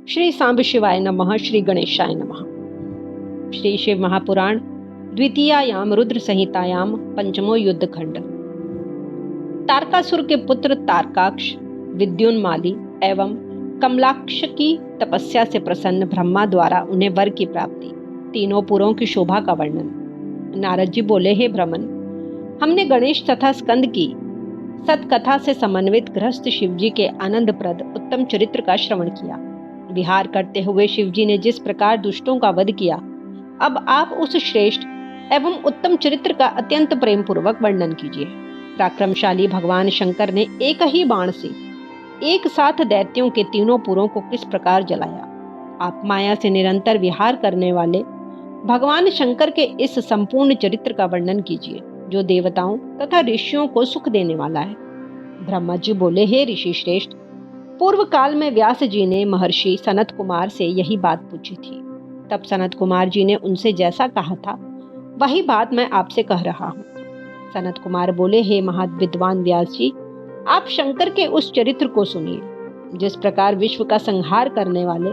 श्री सांब शिवाय नमः। श्री गणेशाय नमः। श्री शिव महापुराण द्वितीयायाम रुद्र संहितायाम पंचमो युद्ध खंड। तारकासुर के पुत्र तारकाक्ष, विद्युन्माली एवं कमलाक्ष की तपस्या से प्रसन्न ब्रह्मा द्वारा उन्हें वर की प्राप्ति, तीनों पुरों की शोभा का वर्णन। नारद जी बोले, हे ब्रह्मन, हमने गणेश तथा स्कंद की सतकथा से समन्वित गृहस्थ शिवजी के आनंदप्रद उत्तम चरित्र का श्रवण किया। विहार करते हुए शिवजी ने जिस प्रकार दुष्टों का वध किया, अब आप उस श्रेष्ठ एवं उत्तम चरित्र का अत्यंत प्रेम पूर्वक वर्णन कीजिए। पराक्रमशाली भगवान शंकर ने एक ही बाण से एक साथ दैत्यों के तीनों पुरों को किस प्रकार जलाया। आप माया से निरंतर विहार करने वाले भगवान शंकर के इस संपूर्ण चरित्र का वर्णन कीजिए, जो देवताओं तथा ऋषियों को सुख देने वाला है। ब्रह्मा जी बोले, हे ऋषि श्रेष्ठ, पूर्व काल में व्यास जी ने महर्षि सनत कुमार से यही बात पूछी थी। तब सनत कुमार जी ने उनसे जैसा कहा था वही बात मैं आपसे कह रहा हूँ। सनत कुमार बोले, हे महाविद्वान व्यास जी, आप शंकर के उस चरित्र को सुनिए। जिस प्रकार विश्व का संहार करने वाले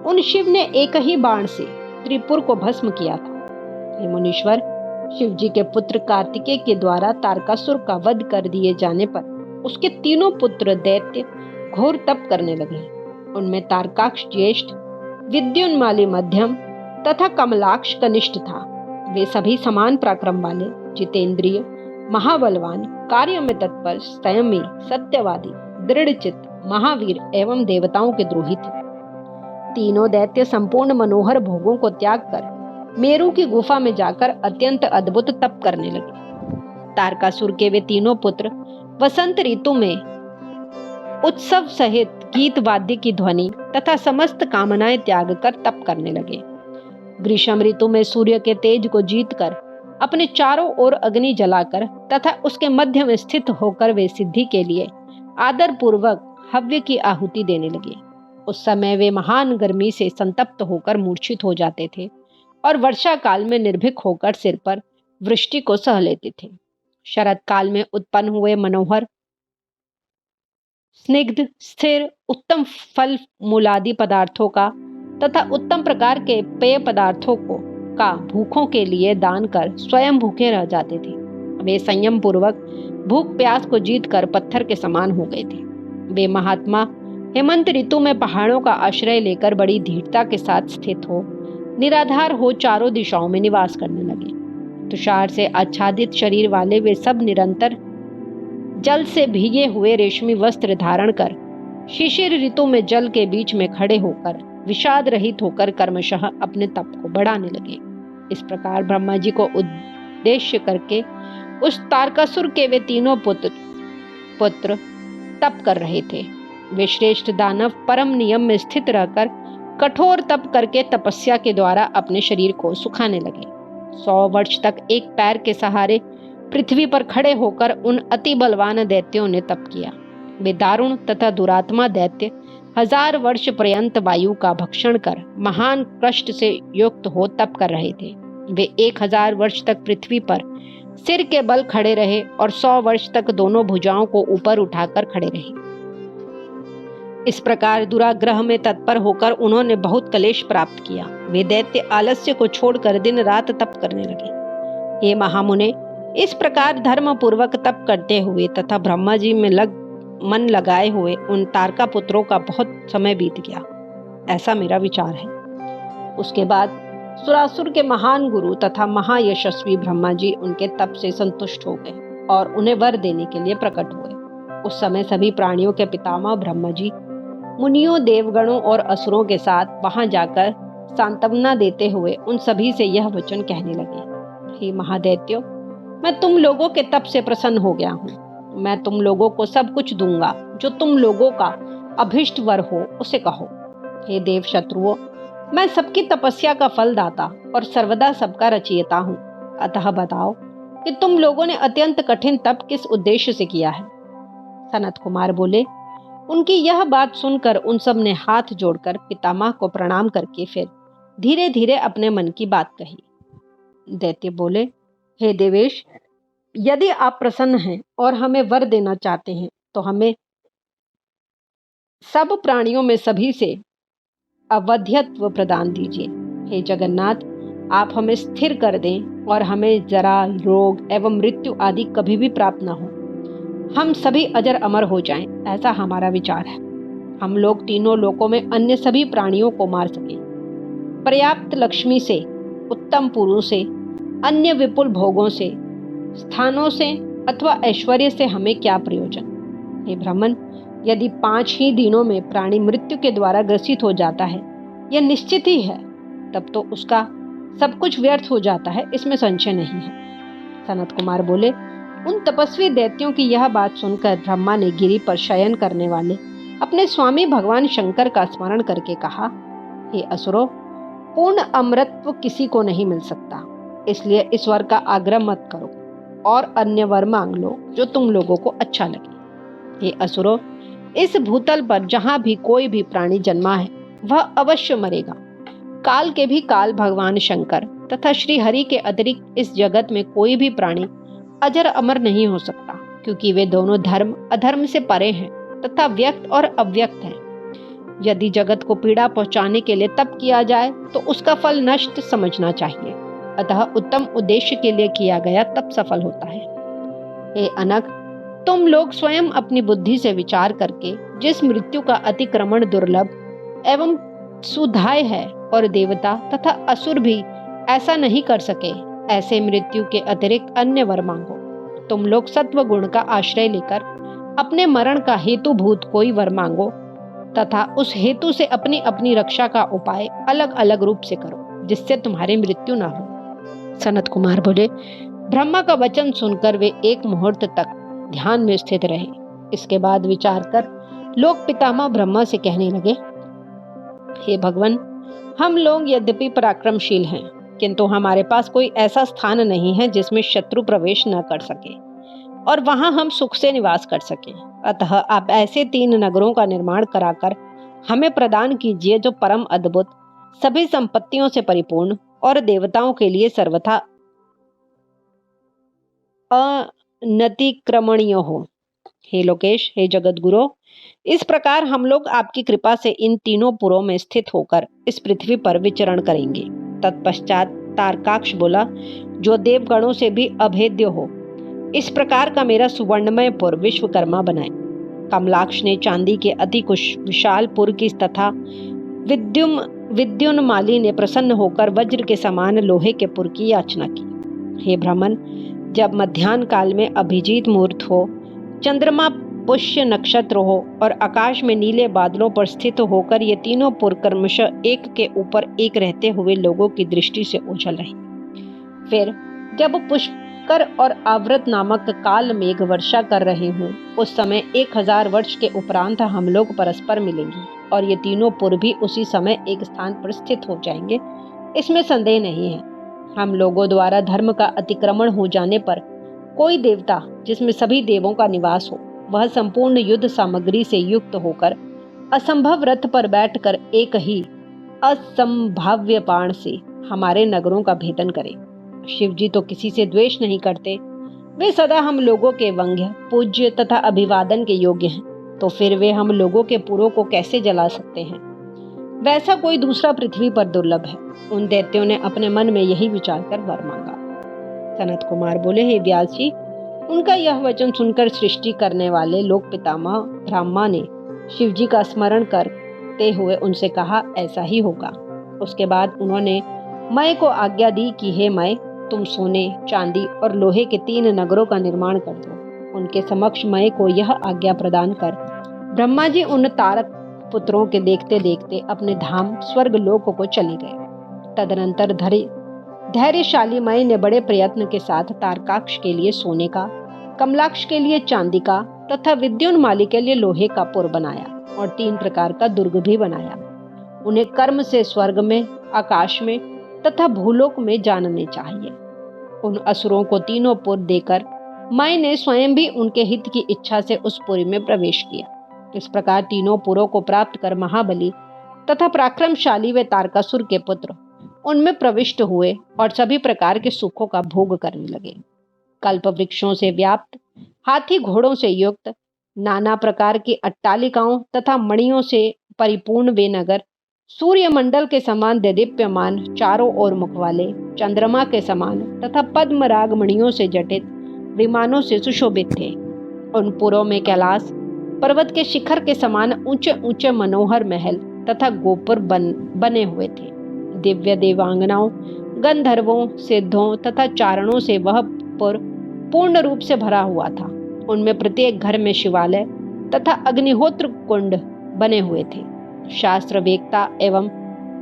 उन शिव ने एक ही बाण से त्रिपुर को भस्म किया था। हे मुनीश्वर, शिव जी के पुत्र कार्तिकेय के द्वारा तारकासुर का वध कर दिए जाने पर उसके तीनों पुत्र दैत्य घोर तप करने लगे। उनमें तारकाक्ष ज्येष्ठ, विद्युन्माली मध्यम तथा कमलाक्ष कनिष्ठ था। वे सभी समान पराक्रम वाले, जितेंद्रिय, महाबलवान, कार्य में तत्पर, संयमी, सत्यवादी, दृढ़चित्त, महावीर एवं देवताओं के द्रोही थे। तीनों दैत्य संपूर्ण मनोहर भोगों को त्याग कर मेरु की गुफा में जाकर अत्यंत अद्भुत तप करने लगे। तारकासुर के वे तीनों पुत्र वसंत ऋतु में उत्सव सहित गीत वाद्य की ध्वनि तथा समस्त कामनाएं त्याग कर तप करने लगे। ग्रीष्म ऋतु में सूर्य के तेज को जीतकर अपने चारों ओर अग्नि जलाकर तथा उसके मध्य में स्थित होकर वे सिद्धि के लिए आदर पूर्वक हव्य की आहुति देने लगे। उस समय वे महान गर्मी से संतप्त होकर मूर्छित हो जाते थे और वर्षा काल में निर्भीक होकर सिर पर वृष्टि को सह लेते थे। शरद काल में उत्पन्न हुए मनोहर, स्निग्ध, स्थिर, उत्तम फल मूलादि पदार्थों का तथा उत्तम प्रकार के पेय पदार्थों को का भूखों के लिए दान कर स्वयं भूखे रह जाते थे। वे संयम पूर्वक भूख प्यास को जीतकर पत्थर के समान हो गए थे। वे महात्मा हेमंत ऋतु में पहाड़ों का आश्रय लेकर बड़ी धीरता के साथ स्थित हो, निराधार हो चारों दिशाओं में निवास करने लगे। तुषार से आच्छादित शरीर वाले वे सब निरंतर जल से भीगे हुए रेशमी वस्त्र धारण कर शिशिर ऋतु में जल के बीच में खड़े होकर विषाद रहित होकर कर्मशः अपने तप को बढ़ाने लगे। इस प्रकार ब्रह्मा जी को उद्देश्य करके उस तारकासुर के वे तीनों पुत्र तप कर रहे थे। वे श्रेष्ठ दानव परम नियम में स्थित रहकर कठोर तप करके तपस्या के द्वारा अपने शरीर को सुखाने लगे। 100 वर्ष तक एक पैर के सहारे पृथ्वी पर खड़े होकर उन अति बलवान दैत्यों ने तप किया। वे दारुण तथा दुरात्मा दैत्य 1000 वर्ष पर्यंत वायु का भक्षण कर महान कष्ट से युक्त हो तप कर रहे थे। वे 1000 वर्ष तक पृथ्वी पर सिर के बल खड़े रहे और 100 वर्ष तक दोनों भुजाओं को ऊपर उठाकर खड़े रहे। इस प्रकार दुराग्रह में तत्पर होकर उन्होंने बहुत क्लेश प्राप्त किया। वे दैत्य आलस्य को छोड़कर दिन रात तप करने लगे। हे महामुने, इस प्रकार धर्म पूर्वक तप करते हुए तथा ब्रह्मा जी में मन लगाए हुए उन तारका पुत्रों का बहुत समय बीत गया, ऐसा मेरा विचार है। उसके बाद सुरासुर के महान गुरु तथा महायशस्वी ब्रह्मा जी उनके तप से संतुष्ट हो गए और उन्हें वर देने के लिए प्रकट हुए। उस समय सभी प्राणियों के पितामह ब्रह्मा जी मुनियों, देवगणों और असुरों के साथ वहां जाकर सांत्वना देते हुए उन सभी से यह वचन कहने लगे, हे महादैत्यों, मैं तुम लोगों के तप से प्रसन्न हो गया हूँ। मैं तुम लोगों को सब कुछ दूंगा जो तुम लोगों का अभिष्ट वर हो उसे कहो। हे देव शत्रुओं, मैं सबकी तपस्या का फल दाता और सर्वदा सबका रचयिता हूँ। अतः बताओ कि तुम लोगों ने अत्यंत कठिन तप किस उद्देश्य से किया है। सनत कुमार बोले, उनकी यह बात सुनकर उन सब ने हाथ जोड़कर पितामह को प्रणाम करके फिर धीरे धीरे अपने मन की बात कही। दैत्य बोले, हे देवेश, यदि आप प्रसन्न हैं और हमें वर देना चाहते हैं तो हमें सब प्राणियों में सभी से अवध्यत्व प्रदान दीजिए। हे जगन्नाथ, आप हमें स्थिर कर दें और हमें जरा, रोग एवं मृत्यु आदि कभी भी प्राप्त न हो। हम सभी अजर अमर हो जाएं, ऐसा हमारा विचार है। हम लोग तीनों लोकों में अन्य सभी प्राणियों को मार सकें। पर्याप्त लक्ष्मी से, उत्तम पुरुष से, अन्य विपुल भोगों से, स्थानों से अथवा ऐश्वर्य से हमें क्या प्रयोजन। हे ब्राह्मण, यदि 5 ही दिनों में प्राणी मृत्यु के द्वारा ग्रसित हो जाता है, यह निश्चित ही है, तब तो उसका सब कुछ व्यर्थ हो जाता है, इसमें संशय नहीं है। सनत कुमार बोले, उन तपस्वी दैत्यों की यह बात सुनकर ब्रह्मा ने गिरी पर शयन करने वाले अपने स्वामी भगवान शंकर का स्मरण करके कहा, हे असुरों, पूर्ण अमरत्व किसी को नहीं मिल सकता, इसलिए इस वर का आग्रह मत करो और अन्य वर मांग लो जो तुम लोगों को अच्छा लगे। हे असुरों, इस भूतल पर जहां भी कोई भी प्राणी जन्मा है वह अवश्य मरेगा। काल के भी काल भगवान शंकर तथा श्री हरि के अतिरिक्त इस जगत में कोई भी प्राणी अजर अमर नहीं हो सकता, क्योंकि वे दोनों धर्म अधर्म से परे हैं तथा व्यक्त और अव्यक्त हैं। यदि जगत को पीड़ा पहुंचाने के लिए तप किया जाए तो उसका फल नष्ट समझना चाहिए, अतः उत्तम उद्देश्य के लिए किया गया तप सफल होता है। हे अनग, तुम लोग स्वयं अपनी बुद्धि से विचार करके जिस मृत्यु का अतिक्रमण दुर्लभ एवं सुधाय है और देवता तथा असुर भी ऐसा नहीं कर सके, ऐसे मृत्यु के अतिरिक्त अन्य वर मांगो। तुम लोग सत्व गुण का आश्रय लेकर अपने मरण का हेतुभूत कोई वर मांगो तथा उस हेतु से अपनी अपनी रक्षा का उपाय अलग अलग रूप से करो, जिससे तुम्हारी मृत्यु ना हो। सनत कुमार बोले, ब्रह्मा का वचन सुनकर वे एक मुहूर्त तक ध्यान में स्थित रहे। इसके बाद विचार कर लोक पितामह ब्रह्मा से कहने लगे, हे भगवान, हम लोग यद्यपि पराक्रमशील हैं, किंतु हमारे पास कोई ऐसा स्थान नहीं है जिसमें शत्रु प्रवेश न कर सके और वहां हम सुख से निवास कर सकें। अतः आप ऐसे 3 नगरों का निर्माण कराकर हमें प्रदान कीजिए जो परम अद्भुत, सभी संपत्तियों से परिपूर्ण और देवताओं के लिए सर्वथा अनतिक्रमणीय हो। हे लोकेश, हे जगत गुरु, इस प्रकार हम लोग आपकी कृपा से इन तीनों पुरों में स्थित होकर इस पृथ्वी पर विचरण करेंगे। तत्पश्चात तारकाक्ष बोला, जो देवगणों से भी अभेद्य हो, इस प्रकार का मेरा सुवर्णमय पुर विश्वकर्मा बनाए। कमलाक्ष ने चांदी के अति कुश विशाल पुर की तथा विद्युन्माली ने प्रसन्न होकर वज्र के समान लोहे के पुर की याचना की। हे ब्राह्मण, जब मध्याह्न काल में अभिजीत मुहूर्त हो, चंद्रमा पुष्य नक्षत्र हो और आकाश में नीले बादलों पर स्थित होकर ये तीनों पुर क्रमशः एक के ऊपर एक रहते हुए लोगों की दृष्टि से उछल रहे। फिर जब पुष्कर और आवृत नामक काल मेघ वर्षा कर रहे हों, उस समय 1000 वर्ष के उपरांत हम लोग परस्पर मिलेंगे और ये तीनों पुर भी उसी समय एक स्थान पर स्थित हो जाएंगे, इसमें संदेह नहीं है। हम लोगों द्वारा धर्म का अतिक्रमण हो जाने पर कोई देवता जिसमें सभी देवों का निवास हो, वह संपूर्ण युद्ध सामग्री से युक्त होकर असंभव रथ पर बैठकर एक ही असंभाव्य बाण से हमारे नगरों का भेदन करे। शिव जी तो किसी से द्वेष नहीं करते, वे सदा हम लोगों के वंग्य, पूज्य तथा अभिवादन के योग्य हैं, तो फिर वे हम लोगों के पुरों को कैसे जला सकते हैं। वैसा कोई दूसरा पृथ्वी पर दुर्लभ है। उन दैत्यों ने अपने मन में यही विचार कर वर मांगा। सनत कुमार बोले, हे व्यास जी, उनका यह वचन सुनकर सृष्टि करने वाले लोक पितामह ब्रह्मा ने शिव जी का स्मरण करते हुए उनसे कहा, ऐसा ही होगा। उसके बाद उन्होंने मय को आज्ञा दी कि हे मय, तुम सोने, चांदी और लोहे के 3 नगरों का निर्माण कर दो। उनके समक्ष मय को यह आज्ञा प्रदान कर ब्रह्मा जी उन तारक पुत्रों के देखते देखते अपने धाम स्वर्ग लोक को चले गए। तदनंतर धैर्यशाली मय ने बड़े प्रयत्न के साथ तारकाक्ष के लिए सोने का, कमलाक्ष के लिए चांदी का तथा विद्युन्माली के लिए लोहे का पुर बनाया और 3 प्रकार का दुर्ग भी बनाया। उन्हें कर्म से स्वर्ग में, आकाश में तथा भूलोक में जानने चाहिए। उन असुरों को तीनों पुर देकर मय ने स्वयं भी उनके हित की इच्छा से उस पुरी में प्रवेश किया। इस प्रकार तीनों पुरों को प्राप्त कर महाबली तथा पराक्रमशाली वे तारकासुर के पुत्र उनमें प्रविष्ट हुए और सभी प्रकार के सुखों का भोग करने लगे। कल्प वृक्षों से व्याप्त, हाथी घोड़ों से युक्त, नाना प्रकार की अट्टालिकाओं तथा मणियों से परिपूर्ण वे नगर सूर्यमंडल के समान देदीप्यमान चारों ओर मुख वाले, चंद्रमा के समान तथा पद्मराग मणियों से जटित विमानों से सुशोभित थे। उन पुरों में कैलाश पर्वत के शिखर के समान ऊंचे ऊंचे मनोहर महल तथा गोपुर बने हुए थे। दिव्य देवांगनाओं, गंधर्वों, सिद्धों तथा चारणों से वह पुर पूर्ण रूप से भरा हुआ था। उनमें प्रत्येक घर में शिवालय तथा अग्निहोत्र कुंड बने हुए थे। शास्त्र वेत्ता एवं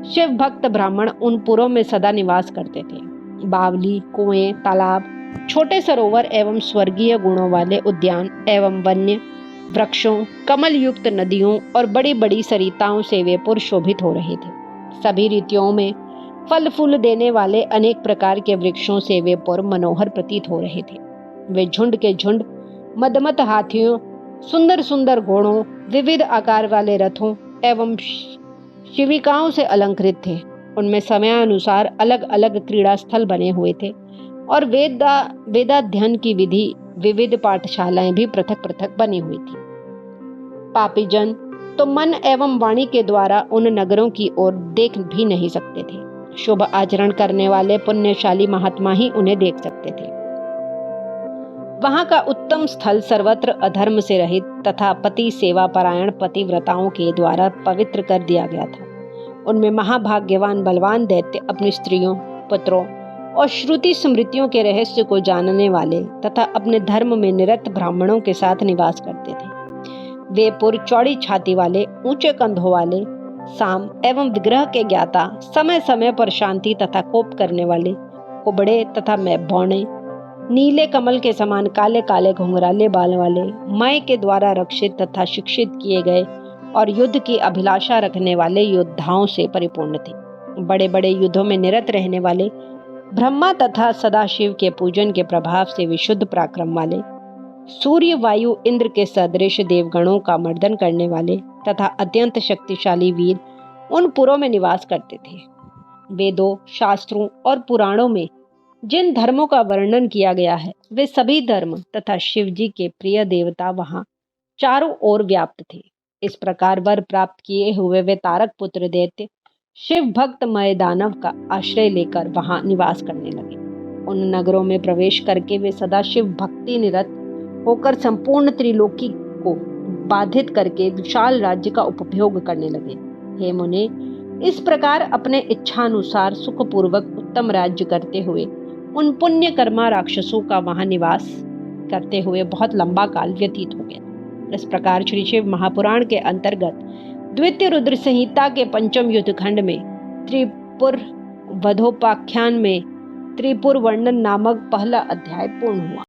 शिव भक्त ब्राह्मण उन पुरों में सदा निवास करते थे। बावली, कुएं, तालाब, छोटे सरोवर एवं स्वर्गीय गुणों वाले उद्यान एवं वन्य वृक्षों, कमल युक्त नदियों और बड़ी बड़ी सरिताओं से वे पुर शोभित हो रहे थे। सभी ऋतुओं में फल फूल देने वाले अनेक प्रकार के वृक्षों से वे पुर मनोहर प्रतीत हो रहे थे। वे झुंड के झुंड मदमत हाथियों, सुंदर सुंदर घोड़ों, विविध आकार वाले रथों एवं शिविकाओं से अलंकृत थे। उनमें समयानुसार अलग अलग क्रीड़ा स्थल बने हुए थे और वेदाध्ययन की विधि विविध पाठशालाएं भी पृथक पृथक बनी हुई थी। पापी जन तो मन एवं वाणी के द्वारा उन नगरों की ओर देख भी नहीं सकते थे। शुभ आचरण करने वाले पुण्यशाली महात्मा ही उन्हें देख सकते थे। वहां का उत्तम स्थल सर्वत्र अधर्म से रहित तथा पति सेवा परायण पतिव्रताओं के द्वारा पवित्र कर दिया गया था। उनमें महाभाग्यवान बलवान दैत्य अपनी स्त्रियों, पुत्रों और श्रुति स्मृतियों के रहस्य को जानने वाले तथा अपने धर्म में निरत ब्राह्मणों के साथ निवास करते थे। वे पुर चौड़ी छाती वाले, ऊंचे कंधों वाले, साम एवं विग्रह के ज्ञाता, समय समय पर शांति तथा कोप करने वाले, कुबड़े तथा भौणे, नीले कमल के समान काले काले घुंघराले बाल वाले, मय के द्वारा रक्षित तथा शिक्षित किए गए और युद्ध की अभिलाषा रखने वाले योद्धाओं से परिपूर्ण थे। बड़े बड़े युद्धों में निरत रहने वाले, ब्रह्मा तथा सदाशिव के पूजन के प्रभाव से विशुद्ध पराक्रम वाले, सूर्य वायु इंद्र के सदृश देवगणों का मर्दन करने वाले तथा अत्यंत शक्तिशाली वीर उन पुरों में निवास करते थे। वेदों, शास्त्रों और पुराणों में जिन धर्मों का वर्णन किया गया है, वे सभी धर्म तथा शिव जी के प्रिय देवता वहां चारों ओर व्याप्त थे। इस प्रकार वर प्राप्त किए हुए वे तारक पुत्र दैत्य शिव भक्त मय दानव का आश्रय लेकर वहां निवास करने लगे। उन नगरों में प्रवेश करके वे सदा शिव भक्ति निरत होकर संपूर्ण त्रिलोकी को बाधित करके विशाल राज्य का उपभोग करने लगे। हे मुने, इस प्रकार अपने इच्छानुसार सुखपूर्वक उत्तम राज्य करते हुए उन पुण्य कर्मा राक्षसों का वहां निवास करते हुए बहुत लंबा काल व्यतीत हो गया। इस प्रकार श्री शिव महापुराण के अंतर्गत द्वितीय रुद्र संहिता के पंचम युद्ध खंड में त्रिपुर वधोपाख्यान में त्रिपुर वर्णन नामक पहला अध्याय पूर्ण हुआ।